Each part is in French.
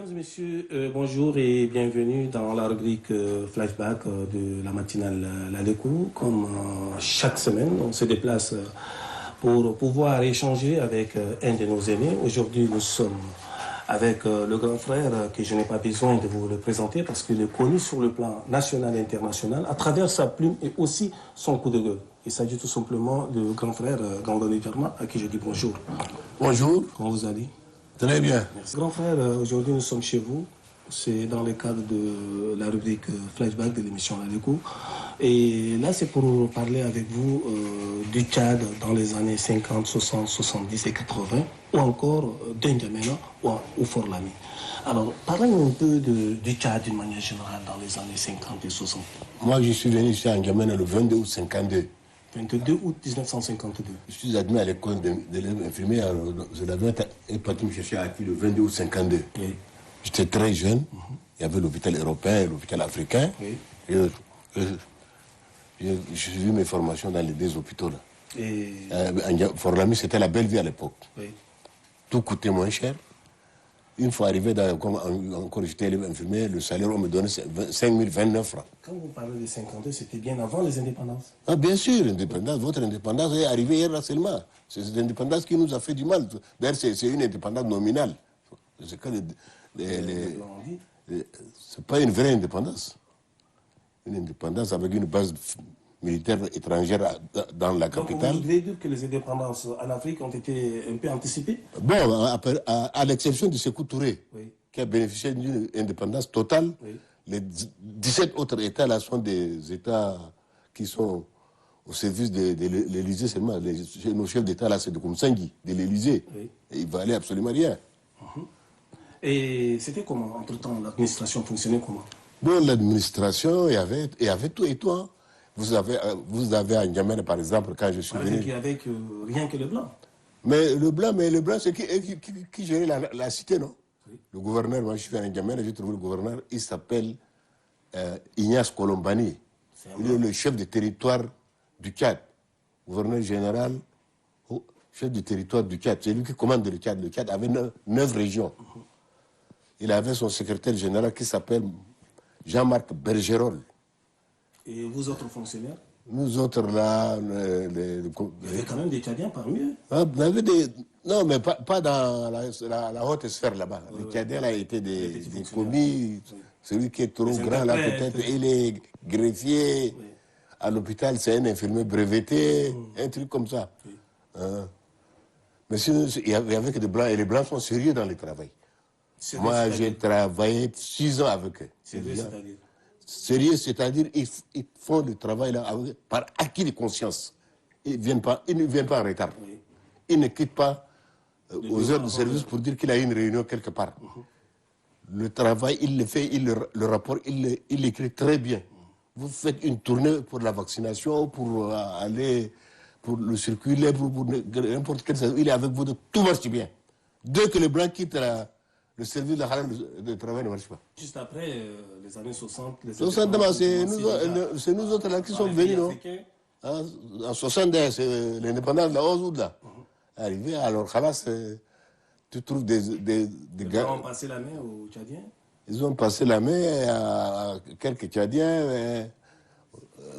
Mesdames et messieurs, bonjour et bienvenue dans la rubrique flashback de la matinale La Déco. Comme chaque semaine, on se déplace pour pouvoir échanger avec un de nos aînés. Aujourd'hui, nous sommes avec le grand frère que je n'ai pas besoin de vous le présenter parce qu'il est connu sur le plan national et international à travers sa plume et aussi son coup de gueule. Il s'agit tout simplement du grand frère Gandoni Verma à qui je dis bonjour. Bonjour. Comment vous allez? Très bien. Merci. Grand frère, aujourd'hui nous sommes chez vous. C'est dans le cadre de la rubrique flashback de l'émission La Déco. Et là, c'est pour parler avec vous du Tchad dans les années 50, 60, 70 et 80, ou encore d'Indiamena ou Fort Lamy. Alors, parlons un peu du Tchad d'une manière générale dans les années 50 et 60. Moi, je suis venu ici à N'Djamena le 22 août 52. 22 août 1952. Je suis admis à l'école d'élèves infirmiers. Je l'avais parti me chercher à Aki le 22 août 52. Oui. J'étais très jeune. Il y avait l'hôpital européen, l'hôpital africain. Oui. J'ai suivi mes formations dans les deux hôpitaux. Là. Et... Fort Lamy, c'était la belle vie à l'époque. Oui. Tout coûtait moins cher. Une fois arrivé, comme encore j'étais élève infirmier, le salaire, on me donnait 5029 francs. Quand vous parlez de 52, c'était bien avant les indépendances. Ah, bien sûr, l'indépendance, votre indépendance est arrivée hier seulement. C'est cette indépendance qui nous a fait du mal. D'ailleurs, c'est une indépendance nominale. C'est pas une vraie indépendance. Une indépendance avec une base militaire étrangère dans la capitale. Donc, vous voulez dire que les indépendances en Afrique ont été un peu anticipées? Bon, à l'exception de Sékou Touré, oui, qui a bénéficié d'une indépendance totale, oui, les 17 autres États là sont des États qui sont au service de l'Élysée seulement. Nos chefs d'État là, c'est de Koumsangui, de l'Élysée. oui. Et il valait absolument rien. Et c'était comment, entre-temps, l'administration fonctionnait comment? Bon, l'administration, il y avait tout et tout. Hein. Vous avez à N'Djamena, par exemple, quand je suis venu... Il n'y avait rien que le blanc. Mais le blanc, c'est qui gérait la cité, non? Oui. Le gouverneur, moi je suis à N'Djamena, j'ai trouvé le gouverneur, il s'appelle Ignace Colombani. Il est le chef de territoire du Tchad. Gouverneur général, chef de territoire du Tchad. C'est lui qui commande le Tchad. Le Tchad avait 9 régions. Il avait son secrétaire général qui s'appelle Jean-Marc Bergerol. Et vous autres fonctionnaires? Nous autres là... Il y avait quand même des Tchadiens parmi eux. Ah, non, mais pas dans la haute sphère là-bas. Les Tchadiens là étaient des commis. Oui. Celui qui est trop grand là, peut-être, il est greffier. Oui. À l'hôpital, c'est un infirmier breveté, un truc comme ça. Oui. Mais sinon, il y avait que des blancs, et les blancs sont sérieux dans le travail. Moi, j'ai travaillé 6 ans avec eux. Sérieux, c'est-à-dire? Sérieux, c'est-à-dire ils font le travail là par acquis de conscience. Ils ne viennent pas en retard. Oui. Ils ne quittent pas aux heures de service pour dire qu'il y a une réunion quelque part. Le travail, il le fait, le rapport, il l'écrit très bien. Vous faites une tournée pour la vaccination, pour aller pour le circuit libre, pour n'importe quel service. Il est avec vous, tout marche bien. Dès que les Blancs quittent le service de travail ne marche pas. Juste après les années 60, c'est nous autres là qui sommes venus, non? En 60, c'est l'indépendance de la 11 août là. Arrivé, alors Khalas, tu trouves des gars. Ils ont passé la main aux Tchadiens? Ils ont passé la main à quelques Tchadiens,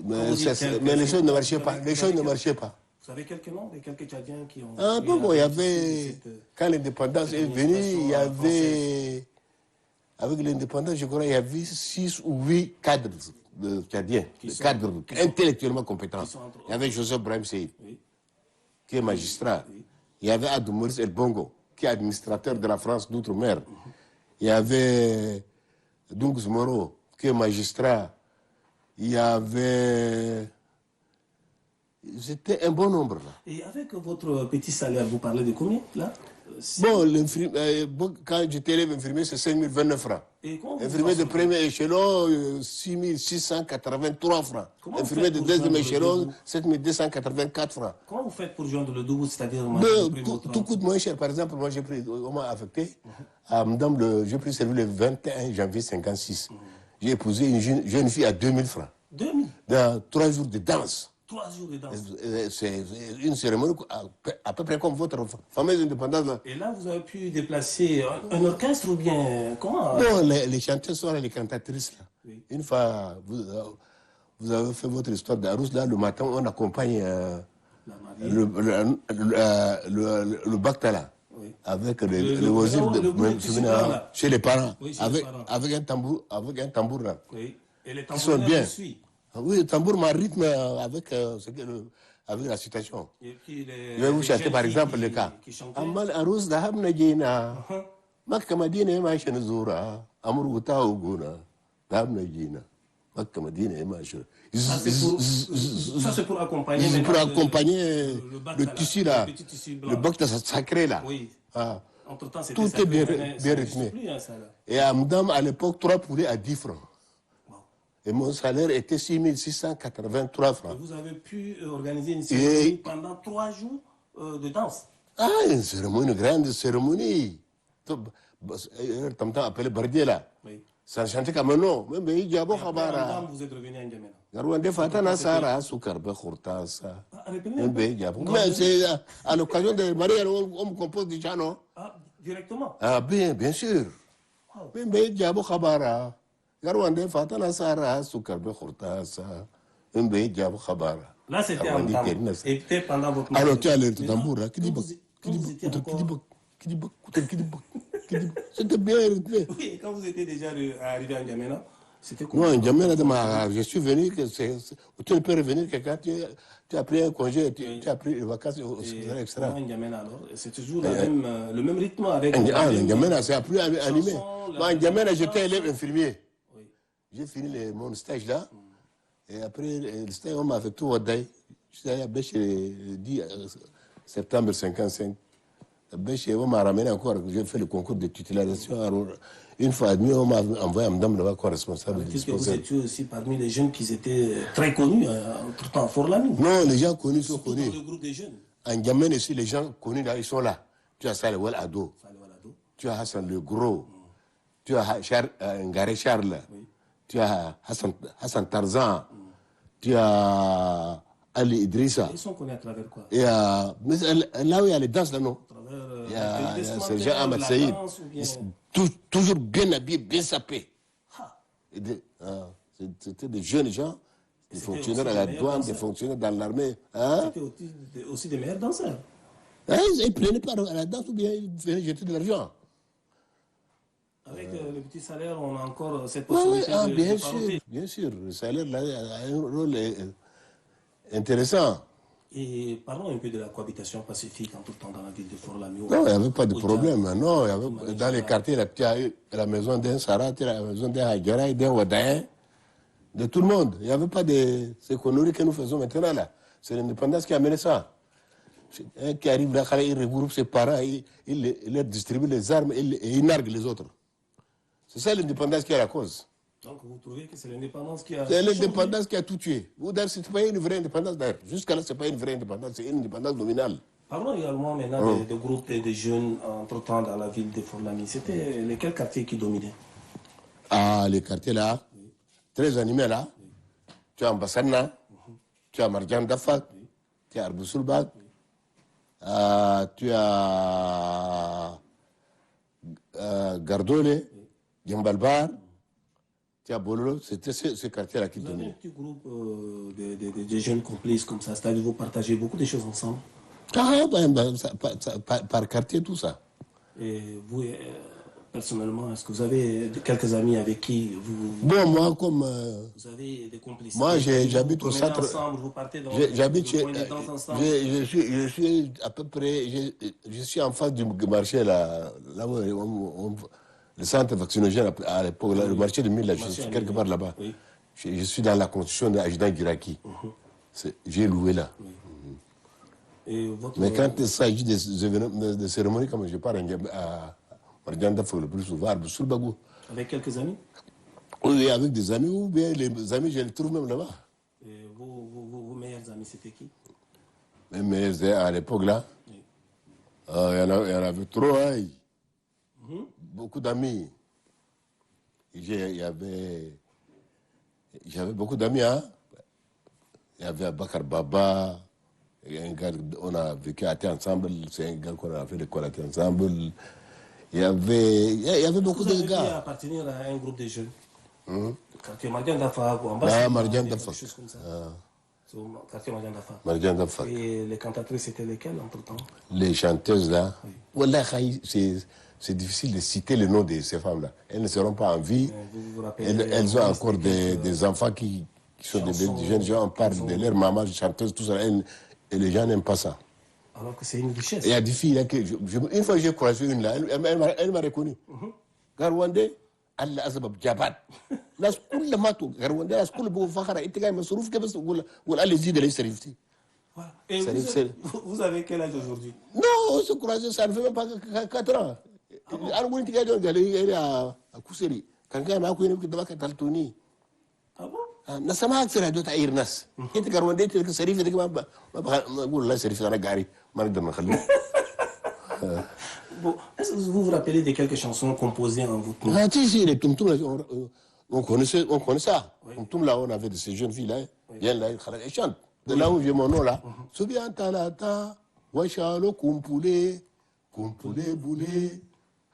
mais les choses ne marchaient pas. Les choses ne marchaient pas. Vous savez quelques noms de quelques Tchadiens qui ont... Ah bon, il y avait... Quand l'indépendance est venue, il y avait... Avec l'indépendance, je crois, il y avait 6 ou 8 cadres de Tchadiens, cadres intellectuellement compétents. Il y avait Joseph Brahim Seyid, qui est magistrat. Il y avait Adou Maurice El Bongo, qui est administrateur de la France d'outre-mer. Il y avait Dungus Moro, qui est magistrat. Il y avait... C'était un bon nombre, là. Et avec votre petit salaire, vous parlez de combien, là? Bon, quand j'étais élève infirmier, c'est 5029 francs. Infirmier de premier échelon, 6683 francs. Infirmier de deuxième échelon, 7284 francs. Comment vous faites pour joindre le double, c'est-à-dire... Tout coûte moins cher. Par exemple, moi, on m'a affecté à Madame, j'ai pris service le 21 janvier 56. J'ai épousé une jeune fille à 2000 francs. 2000? Dans 3 jours de danse. 3 jours de danse. C'est une cérémonie à peu près comme votre fameuse indépendance. Là. Et là, vous avez pu déplacer un orchestre ou bien comment? Non, les chanteurs sont là, les cantatrices. Là. Oui. Une fois, vous avez fait votre histoire d'Arous, là, le matin, on accompagne La mariée. le Baktala. Oui. Avec Le le wazir groupe de là. chez les parents, Oui, chez les parents. avec un tambour là. Oui. Et les Qui sont tambourins bien. vous suivent. Oui, le tambour m'a rythme avec la citation. Et puis Je vais vous les chanter jeunes par filles exemple le cas. qui chantaient. Amal Arous Dahab Najina, Makka Madina Mashan Zura, Amur Uta Uguna, Dahab Najina, Makka Madina Mashan. Ça, c'est pour accompagner. C'est pour accompagner le Baktala, tissu là, le petit tissu blanc. le Baktala sacré là. Oui. Ah. Entre-temps, c'était Tout sacré, est bien, mais bien ça n'existe rythmé. plus, hein, ça, là. Et à Mdam, à l'époque, 3 poulets à 10 francs. Wow. Et mon salaire était 6683 Et francs. vous avez pu organiser une cérémonie pendant 3 jours de danse. Ah, une cérémonie, une grande cérémonie. Tam appelé Bardier là. Oui. Ça chantait comme un nom. Même il y a beaucoup Après, en de dame, vous êtes revenu à N'Djamena. Garwande Fatana Sara, Soukarbe Khourtasa. Répétez un peu. Mais c'est à l'occasion des mariages, on me compose déjà, non? Ah, directement. Ah, bien sûr. Wow. Même il y a beaucoup de Garwande Fatana Sara, Soukarbe Khourtasa. Même il y a beaucoup de Là, c'était en dame. Et peut-être pendant votre alors mariage. tu as le tambour là, c'était bien rythmé. Oui, quand vous étiez déjà arrivé à N'Djamena, c'était quoi? Non, je suis venu, tu ne peux revenir que quand tu as pris un congé, tu as pris les vacances, etc. Comment N'Djamena alors? C'est toujours le même rythme avec... N'Djamena, c'est plus animé. Chanson, Moi, N'Djamena, j'étais élève infirmier. Oui. J'ai fini mon stage là. Et après le stage, on m'a fait tout au Daï. Je suis allé à Bêche le 10 septembre 55. À Bêche, on m'a ramené encore. J'ai fait le concours de titularisation. Alors, une fois admis, on m'a envoyé à Madame là-bas comme responsable. Puisque vous étiez aussi parmi les jeunes qui étaient très connus, entre-temps, Fort-Lamy. Non, les gens connus sont Surtout connus. dans le groupe des jeunes. En N'Djamena aussi, les gens connus là, ils sont là. Tu as Salewal Ado, Fallait Walado. tu as Hassan Le Gros, tu as Ngare Charles, tu as Hassan Tarzan, tu as Ali Idrissa. Ils sont connus à travers quoi? Et mais là où il y a les danses, là, non? À travers Il y a les Sergent Ahmad la Saïd. danse ou bien... Toujours bien habillé, bien sapé. Ah, C'était des jeunes gens, des C'était fonctionnaires aussi à la des meilleurs douane, des danseurs. fonctionnaires dans l'armée. Hein? c'était aussi des meilleurs danseurs. Hein, ils prenaient part à la danse ou bien ils venaient jeter de l'argent. Avec le petit salaire, on a encore cette Oui, possibilité de bien parler. sûr, bien sûr. Le salaire là, a un rôle intéressant. Et parlons un peu de la cohabitation pacifique en tout temps dans la ville de Fort-Lamy. Non, il n'y avait pas de problème. Non, dans les quartiers, là, tu as eu la maison d'un Sarah, la maison d'un Hagara, d'un Wadaïn, de tout le monde. Il n'y avait pas de ces conneries que nous faisons maintenant là. C'est l'indépendance qui a amené ça. Un qui arrive là, il regroupe ses parents, il leur distribue les armes et il nargue les autres. C'est ça l'indépendance qui est la cause. Donc vous trouvez que c'est l'indépendance qui a... C'est l'indépendance qui a tout tué. Ce n'est pas une vraie indépendance d'ailleurs. Jusqu'à là, ce n'est pas une vraie indépendance, c'est une indépendance nominale. Parlons également maintenant des groupes et des jeunes entre-temps dans la ville de Fort-Lamy. C'était lesquels quartiers qui dominaient? Ah, les quartiers là, très animés là. Tu as Ambassana, tu as Marjan Dafak, tu as Arbousoulbak, tu as Gardole, Djambalbar, tu as Bololo. C'était ce quartier-là qui Vous avez un dominait. petit groupe de jeunes complices comme ça, c'est-à-dire vous partagez beaucoup de choses ensemble. Par quartier, tout ça. Et vous, personnellement, est-ce que vous avez quelques amis avec qui Bon, moi, comme... vous avez des complicités? Moi, j'habite Vous au promenez centre. ensemble, vous partez dans J'habite le chez. coin de danse ensemble. Je suis à peu près. Je suis en face du marché là où le centre vaccinogène à l'époque, le marché de Mille, là, je suis quelque part là-bas. Oui. Je suis dans la construction de l'adjudant Giraki. J'ai loué là. Et votre... Mais quand il s'agit de cérémonies, comme je pars à Marjanda, le plus souvent, à Boussoulbagou. Avec quelques amis? Oui, avec des amis, ou bien les amis, je les trouve même là-bas. Et vos meilleurs amis, c'était qui? Mais à l'époque là, Oui. il y en avait trop, hein. Beaucoup d'amis. J'avais beaucoup d'amis, hein. Il y avait Bakar Baba, il y a un gars, on a vécu à Thé ensemble, c'est un gars qu'on a fait l'école à Thé ensemble. Il y avait beaucoup Vous de avez pu gars. appartenir à un groupe de jeunes. Quartier Mardian Dafa, ou en bas, Ah, Mardian Dafa. des choses comme ça. C'est au quartier Mardian Dafa. Mardian Dafa. Et les cantatrices, c'était lesquelles entre-temps? Les chanteuses là, Wallah, c'est difficile de citer le nom de ces femmes-là. Elles ne seront pas en vie. Vous vous rappelez, Elles ont encore des enfants qui sont des jeunes gens. On parle de leur maman, chanteuse, tout ça. Et les gens n'aiment pas ça. Alors que c'est une richesse. Il y a des filles là que une fois j'ai croisé une là, elle m'a reconnu. Garwande, Allah azabab jabat. La school le matou, Garwande, la school beau fakhara, itiga masrouf que bas ou allez-y de les servir. Voilà. Et vous avez quel âge aujourd'hui? Non, on se croise, ça ne fait même pas 4 ans. Alors, on est à Kousseri. Quand on a connu que tu Taltoni. Ah bon? Nasama aksera d'autres Irnas. Et tu Garwande, tu es serif, tu es serif à la gare. Bon, est-ce que vous vous rappelez de quelques chansons composées en votre nom? Ah, si, les tum-tum, on connaît ça. Tum là, on avait de ces jeunes filles là. Viennent là, elles chantent. De là où j'ai mon nom là. Soubian Talata, Wachalo Kumpule, Kumpule Boule,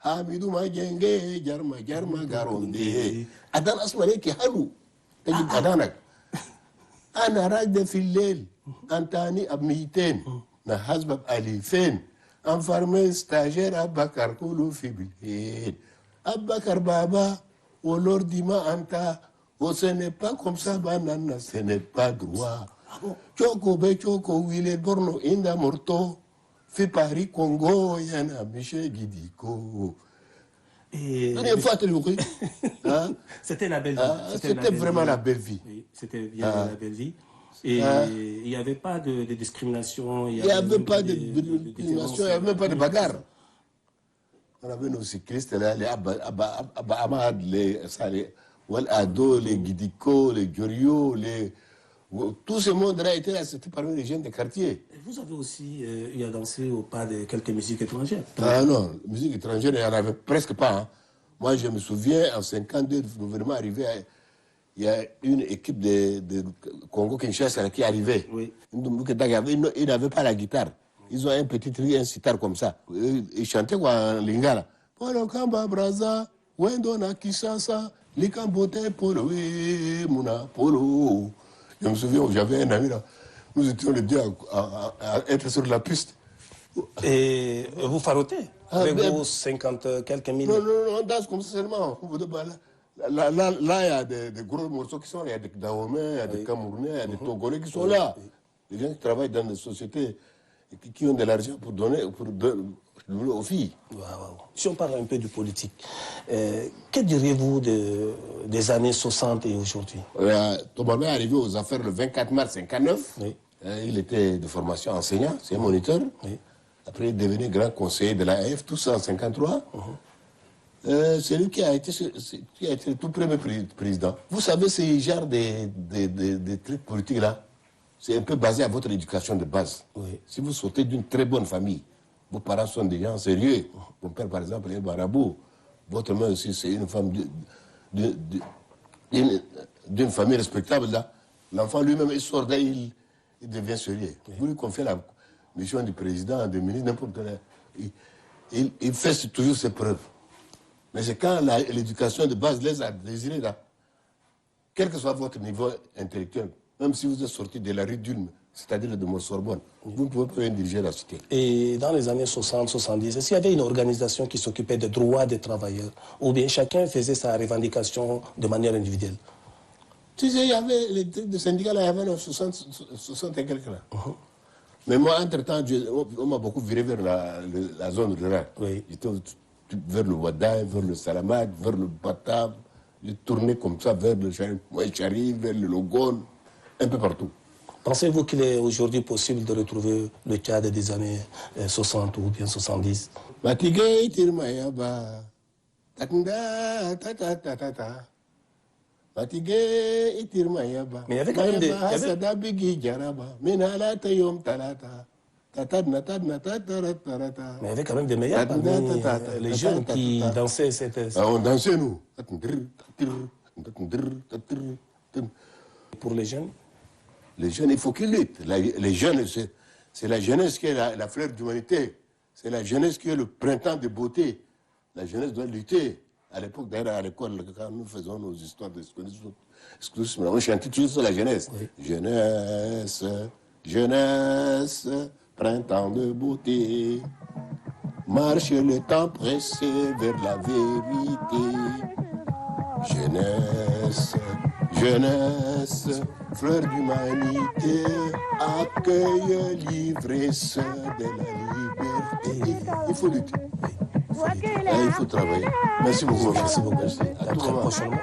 Hamidou Magenge, Jarma Garonde. Adan Asmane qui halou. Tajid Adanak. Ana rag de Filel, Antani Abmiten, na Hasbab Alifen. Enfermé stagiaire Abakar Koulou Fibil. Abakar Baba, ou l'ordima Anta, ou ce n'est pas comme ça, banana, ce n'est pas droit. Choco Bechoko, Wille Borno, Inda Morto, fait Paris Congo, Yana Michel Guidico. C'était la belle vie. C'était vraiment la belle vie. Oui, c'était bien la belle vie. Et il n'y avait pas de discrimination. Il n'y avait pas de discrimination, il n'y avait même pas de bagarre. On avait nos cyclistes là, les Abba-Amad, les Ado, les Guidico, les Giorio, tout ce monde-là était là, c'était parmi les jeunes des quartiers. Et vous avez aussi eu à danser au pas de quelques musiques étrangères? Ah non, musique étrangère, il n'y en avait presque pas. Hein. Moi, je me souviens, en 1952, le gouvernement arrivé il y a une équipe de Congo-Kinshasa qui arrivait. Oui. Ils n'avaient pas la guitare. Ils ont un petit truc, un sitar comme ça. Ils chantaient quoi en lingala. Polo Kamba Braza, Wendona Kinshasa, Likambote Polo, Muna Polo. Je me souviens, j'avais un ami là. Nous étions les deux à être sur la piste. Et vous farotez avec vos 50 quelques mille? Non, on danse comme ça seulement. Là, il y a des gros morceaux qui sont là. Il y a des Dahomey, il y a des Camerounais, il y a des Togolais qui sont là. Les gens qui travaillent dans des sociétés qui ont de l'argent pour donner aux filles. Wow. Si on parle un peu du politique, que diriez-vous des années 60 et aujourd'hui? Tobalé est arrivé aux affaires le 24 mars 1959. Oui. Il était de formation enseignant, c'est un moniteur. Oui. Après, il est devenu grand conseiller de l'AF, tout ça en 1953. C'est lui qui a été le tout premier président. Vous savez, ce genre de trucs politiques là, c'est un peu basé à votre éducation de base. Oui. Si vous sortez d'une très bonne famille, vos parents sont des gens sérieux. Mon père, par exemple, est marabout. Votre mère aussi, c'est une femme d'une famille respectable là. L'enfant lui-même, il sort là, il devient sérieux. Oui. Vous lui confiez la mission du président, du ministre, n'importe quel. Il fait toujours ses preuves. Mais c'est quand l'éducation de base les a désirés là, quel que soit votre niveau intellectuel, même si vous êtes sorti de la rue d'Ulm, c'est-à-dire de Sorbonne, vous ne pouvez pas diriger la cité. Et dans les années 60-70, est-ce qu'il y avait une organisation qui s'occupait des droits des travailleurs, ou bien chacun faisait sa revendication de manière individuelle? Tu sais, il y avait les trucs de syndicats là, il y avait 60 et quelques là. Mais moi, entre-temps, on m'a beaucoup viré vers la zone rurale. Oui. J'étais vers le Wadaï, vers le Salamat, vers le Batab. J'ai tourné comme ça vers le Chari, vers le Logon, un peu partout. Pensez-vous qu'il est aujourd'hui possible de retrouver le Tchad des années 60 ou bien 70? Mais il y avait quand même des... Mais il y avait quand même des meilleurs parmi les jeunes qui dansaient cette... On dansait, nous. Pour les jeunes, Les jeunes, il faut qu'ils luttent. Les jeunes, c'est la jeunesse qui est la fleur d'humanité. C'est la jeunesse qui est le printemps de beauté. La jeunesse doit lutter. À l'époque, d'ailleurs, à l'école, quand nous faisons nos histoires de scoutisme, on chantait toujours sur la jeunesse. Oui. Jeunesse, jeunesse, printemps de beauté. Marche le temps pressé vers la vérité. Jeunesse, jeunesse, fleur d'humanité, accueille l'ivresse de la liberté. Il faut lutter. Il faut travailler. Merci beaucoup. Merci beaucoup. Merci. À tout moment. Prochainement.